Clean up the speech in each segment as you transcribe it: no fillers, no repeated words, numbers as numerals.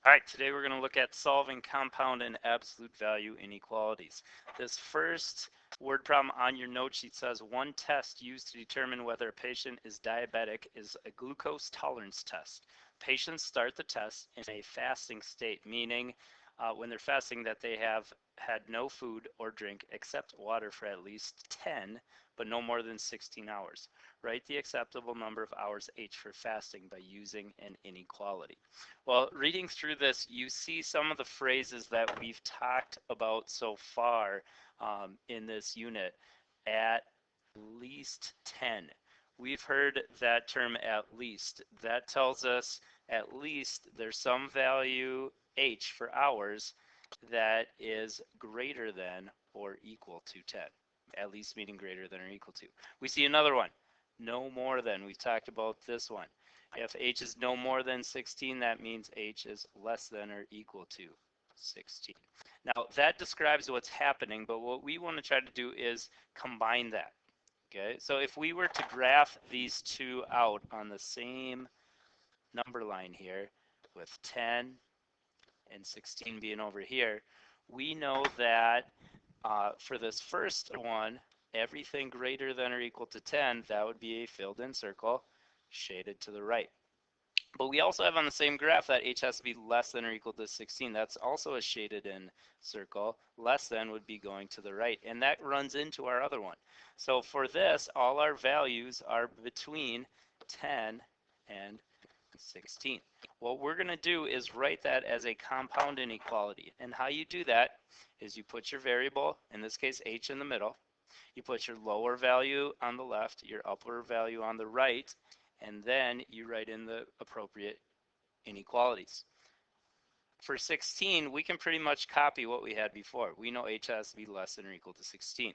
All right, today we're going to look at solving compound and absolute value inequalities. This first word problem on your note sheet says one test used to determine whether a patient is diabetic is a glucose tolerance test. Patients start the test in a fasting state, meaning when they're fasting that they have had no food or drink except water for at least 10, but no more than 16 hours. Write the acceptable number of hours H for fasting by using an inequality. Well, reading through this, you see some of the phrases that we've talked about so far in this unit. At least 10. We've heard that term at least. That tells us at least there's some value H for hours that is greater than or equal to 10. At least meaning greater than or equal to. We see another one. No more than. We've talked about this one. If H is no more than 16, that means H is less than or equal to 16. Now that describes what's happening, but what we want to try to do is combine that. Okay, so if we were to graph these two out on the same number line here, with 10 and 16 being over here, we know that for this first one, everything greater than or equal to 10, that would be a filled in circle shaded to the right. But we also have on the same graph that H has to be less than or equal to 16. That's also a shaded in circle. Less than would be going to the right. And that runs into our other one. So for this, all our values are between 10 and 16. What we're going to do is write that as a compound inequality. And how you do that is you put your variable, in this case H, in the middle. You put your lower value on the left, your upper value on the right, and then you write in the appropriate inequalities. For 16, we can pretty much copy what we had before. We know H has to be less than or equal to 16.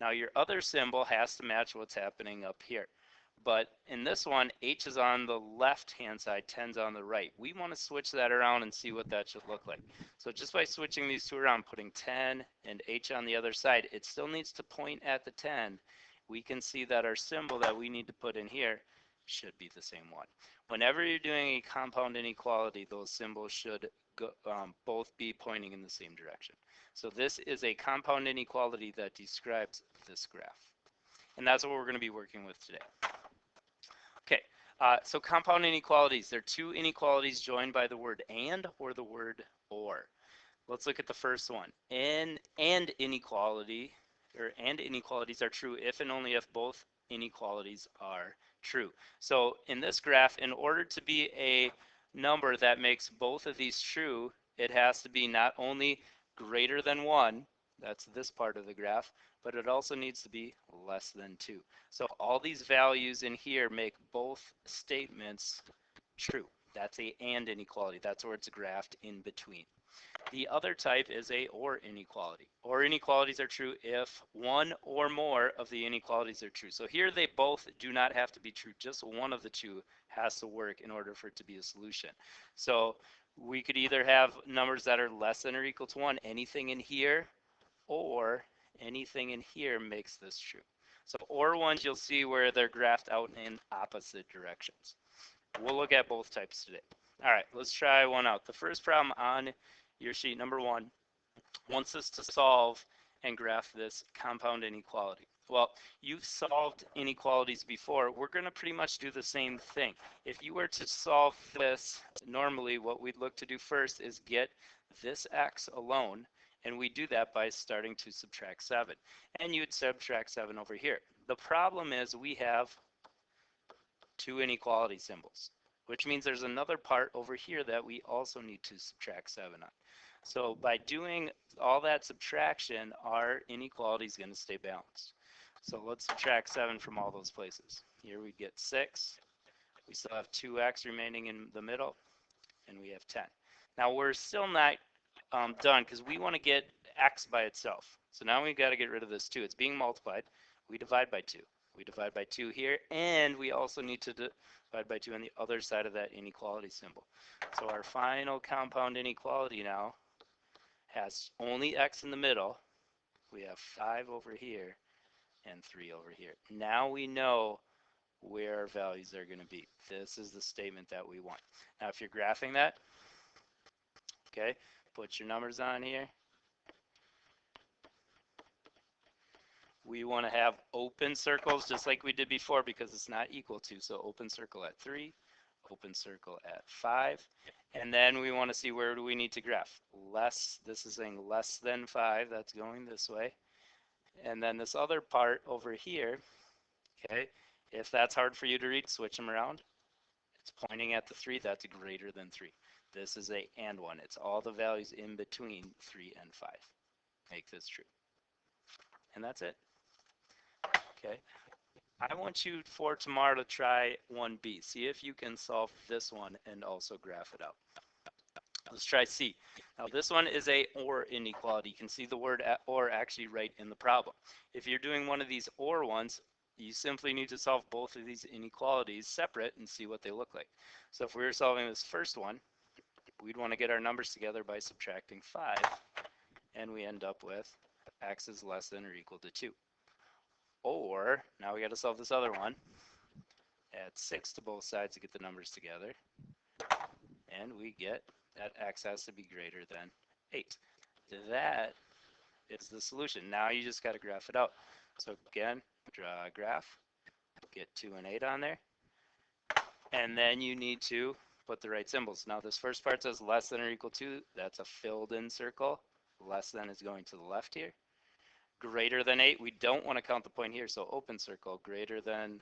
Now your other symbol has to match what's happening up here. But in this one, H is on the left-hand side, 10's on the right. We want to switch that around and see what that should look like. So just by switching these two around, putting 10 and H on the other side, it still needs to point at the 10. We can see that our symbol that we need to put in here should be the same one. Whenever you're doing a compound inequality, those symbols should go, both be pointing in the same direction. So this is a compound inequality that describes this graph. And that's what we're going to be working with today. Okay, so compound inequalities. There are two inequalities joined by the word and or the word or. Let's look at the first one. And inequalities are true if and only if both inequalities are true. So in this graph, in order to be a number that makes both of these true, it has to be not only greater than 1, that's this part of the graph, but it also needs to be less than 2. So all these values in here make both statements true. That's a and inequality. That's where it's graphed in between. The other type is a or inequality. Or inequalities are true if one or more of the inequalities are true. So here they both do not have to be true. Just one of the two has to work in order for it to be a solution. So we could either have numbers that are less than or equal to 1, anything in here, or anything in here makes this true. So or ones you'll see where they're graphed out in opposite directions. We'll look at both types today. All right, let's try one out. The first problem on your sheet, number 1, wants us to solve and graph this compound inequality. Well, you've solved inequalities before. We're going to pretty much do the same thing. If you were to solve this, normally what we'd look to do first is get this x alone, and we do that by starting to subtract 7. And you'd subtract 7 over here. The problem is we have two inequality symbols, which means there's another part over here that we also need to subtract 7 on. So by doing all that subtraction, our inequality is going to stay balanced. So let's subtract 7 from all those places. Here we get 6. We still have 2x remaining in the middle, and we have 10. Now we're still not done because we want to get x by itself. So now we've got to get rid of this 2. It's being multiplied. We divide by 2. We divide by 2 here, and we also need to divide by 2 on the other side of that inequality symbol. So our final compound inequality now has only x in the middle. We have 5 over here and 3 over here. Now we know where our values are going to be. This is the statement that we want. Now if you're graphing that, Okay, put your numbers on here. We want to have open circles just like we did before because it's not equal to. So open circle at 3, open circle at 5. And then we want to see where do we need to graph. Less, this is saying less than 5, that's going this way. And then this other part over here, okay, if that's hard for you to read, switch them around. It's pointing at the 3, that's greater than 3. This is a and 1. It's all the values in between 3 and 5. Make this true. And that's it. Okay. I want you for tomorrow to try 1B. See if you can solve this one and also graph it out. Let's try C. Now this one is a OR inequality. You can see the word OR actually right in the problem. If you're doing one of these OR ones, you simply need to solve both of these inequalities separate and see what they look like. So if we were solving this first one, we'd want to get our numbers together by subtracting 5, and we end up with x is less than or equal to 2. Or, now we got to solve this other one. Add 6 to both sides to get the numbers together. And we get that x has to be greater than 8. That is the solution. Now you just got to graph it out. So again, draw a graph, get 2 and 8 on there. And then you need to put the right symbols. Now this first part says less than or equal to. That's a filled in circle. Less than is going to the left here. Greater than 8, we don't want to count the point here, so open circle. Greater than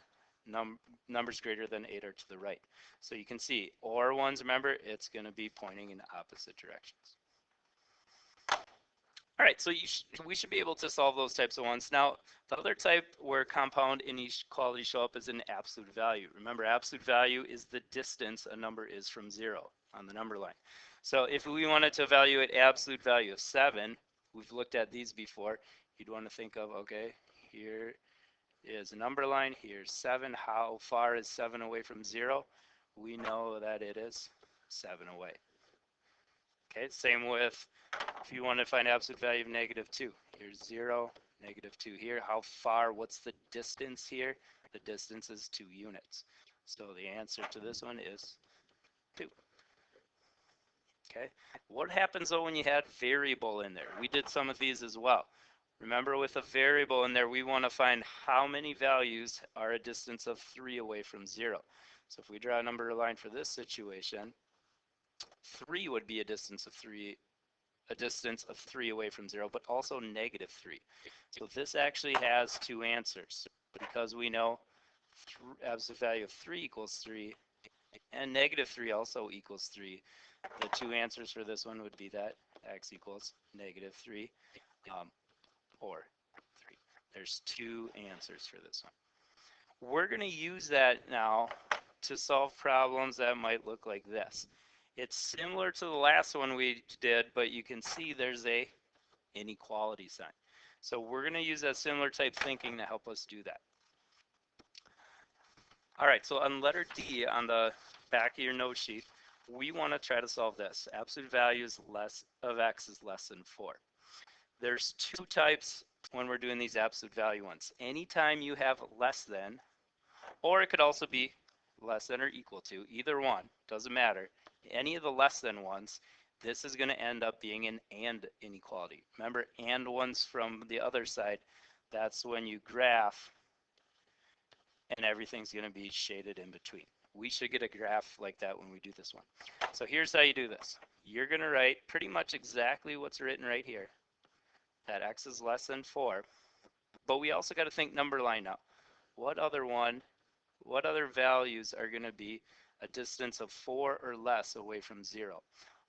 numbers greater than 8 are to the right. So you can see OR ones, remember, it's going to be pointing in opposite directions. All right, so we should be able to solve those types of ones. Now, the other type where compound inequalities show up is an absolute value. Remember, absolute value is the distance a number is from 0 on the number line. So if we wanted to evaluate absolute value of 7, we've looked at these before, you'd want to think of, okay, here is a number line, here's 7. How far is 7 away from 0? We know that it is 7 away. Okay, same with if you want to find absolute value of -2. Here's 0, -2 here. How far, what's the distance here? The distance is 2 units. So the answer to this one is 2. Okay, what happens though when you had variable in there? We did some of these as well. Remember, with a variable in there, we want to find how many values are a distance of 3 away from 0. So if we draw a number line for this situation, 3 would be a distance of 3 away from 0, but also -3. So this actually has 2 answers because we know absolute value of 3 equals 3 and -3 also equals 3. The 2 answers for this one would be that x equals -3 or 3. There's 2 answers for this one. We're going to use that now to solve problems that might look like this. It's similar to the last one we did, but you can see there's a inequality sign. So we're going to use that similar type thinking to help us do that. All right, so on letter D on the back of your note sheet, we want to try to solve this. Absolute value of x is less than 4. There's 2 types when we're doing these absolute value ones. Anytime you have less than, or it could also be less than or equal to, either one, doesn't matter. Any of the less than ones, this is going to end up being an and inequality. Remember, and ones from the other side, that's when you graph and everything's going to be shaded in between. We should get a graph like that when we do this one. So here's how you do this. You're going to write pretty much exactly what's written right here, that x is less than 4. But we also got to think number line now. What other values are going to be a distance of 4 or less away from 0?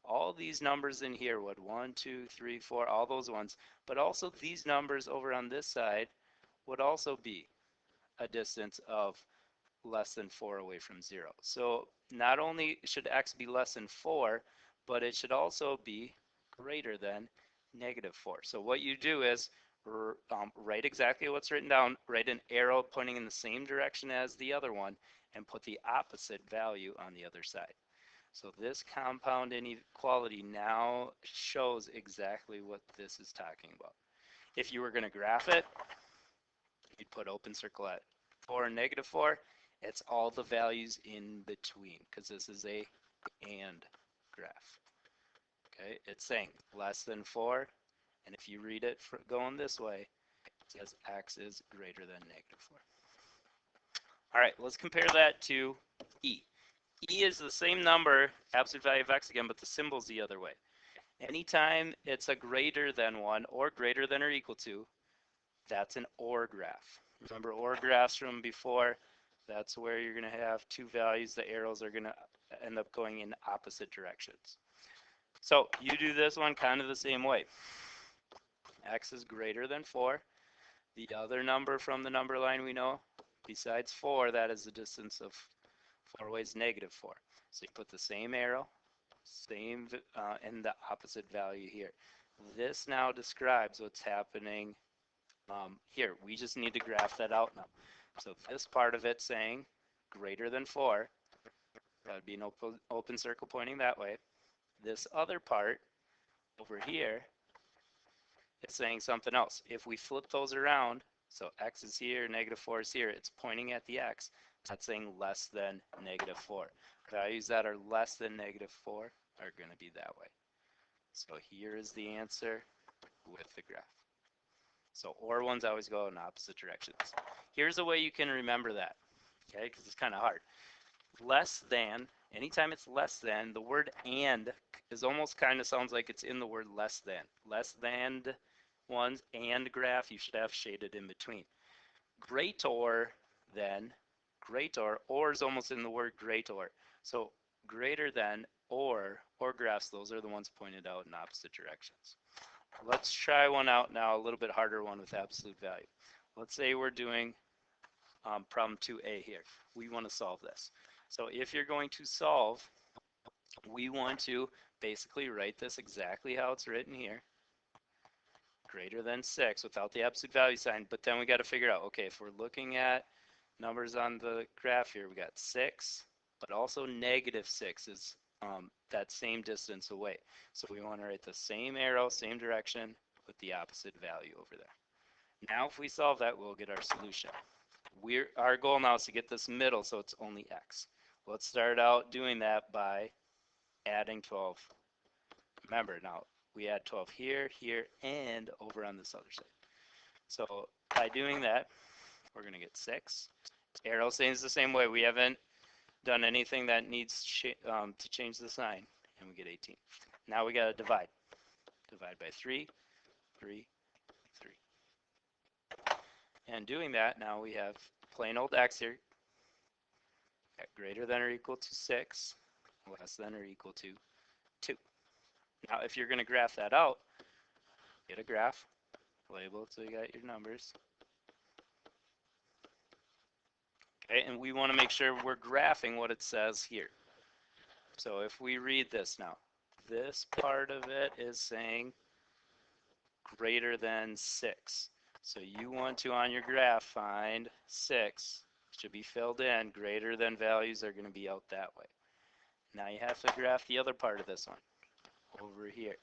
All these numbers in here, 1, 2, 3, 4, all those ones, but also these numbers over on this side would also be a distance of less than 4 away from 0. So not only should x be less than 4, but it should also be greater than -4. So what you do is write exactly what's written down, write an arrow pointing in the same direction as the other one, and put the opposite value on the other side. So this compound inequality now shows exactly what this is talking about. If you were going to graph it, you'd put open circle at 4 and -4. It's all the values in between because this is a and graph. Okay, it's saying less than 4, and if you read it going this way, it says x is greater than -4. All right, let's compare that to e. E is the same number, absolute value of x again, but the symbol's the other way. Anytime it's a greater than 1 or greater than or equal to, that's an OR graph. Remember OR graphs from before? That's where you're going to have two values. The arrows are going to end up going in opposite directions. So you do this one kind of the same way. X is greater than 4. The other number from the number line we know, besides 4, that is the distance of 4 ways, -4. So you put the same arrow, same and the opposite value here. This now describes what's happening here. We just need to graph that out now. So this part of it saying greater than 4, that would be an open circle pointing that way. This other part over here is saying something else. If we flip those around, so x is here, -4 is here, it's pointing at the x. That's saying less than -4. Values that are less than -4 are going to be that way. So here is the answer with the graph. So OR ones always go in opposite directions. Here's a way you can remember that, okay, because it's kind of hard. Less than, anytime it's less than, the word and is almost kind of sounds like it's in the word less than. Less than ones and graph, you should have shaded in between. Greater than, greater, or is almost in the word greater. So greater than or graphs, those are the ones pointed out in opposite directions. Let's try one out now, a little bit harder one with absolute value. Let's say we're doing problem 2a here. We want to solve this. So if you're going to solve, we want to basically write this exactly how it's written here. Greater than 6 without the absolute value sign, but then we got to figure out, okay, if we're looking at numbers on the graph here, we got 6, but also -6 is that same distance away. So we want to write the same arrow, same direction, with the opposite value over there. Now if we solve that, we'll get our solution. Our goal now is to get this middle so it's only x. Let's start out doing that by adding 12. Remember, now we add 12 here, here, and over on this other side. So by doing that, we're going to get 6. Arrow stays the same way. We haven't done anything that needs to change the sign, and we get 18. Now we got to divide. Divide by 3, 3, 3. And doing that, now we have plain old x here, greater than or equal to 6, less than or equal to 2. Now if you're going to graph that out, get a graph, label it so you got your numbers. Okay, and we want to make sure we're graphing what it says here. So if we read this now, this part of it is saying greater than 6. So you want to, on your graph, find 6. Should be filled in. Greater than values are going to be out that way. Now you have to graph the other part of this one over here.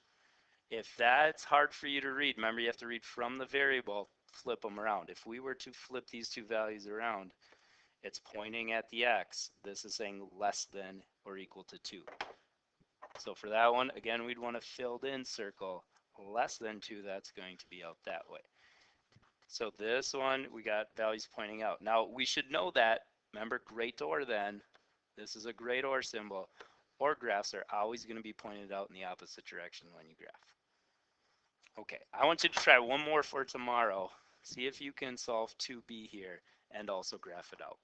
If that's hard for you to read, remember you have to read from the variable, flip them around. If we were to flip these two values around, it's pointing at the x. This is saying less than or equal to 2. So for that one, again, we'd want a filled in circle. Less than 2, that's going to be out that way. So this one, we got values pointing out. Now we should know that, remember greater than, this is a greater symbol. Or graphs are always going to be pointed out in the opposite direction when you graph. Okay, I want you to try one more for tomorrow. See if you can solve 2b here and also graph it out.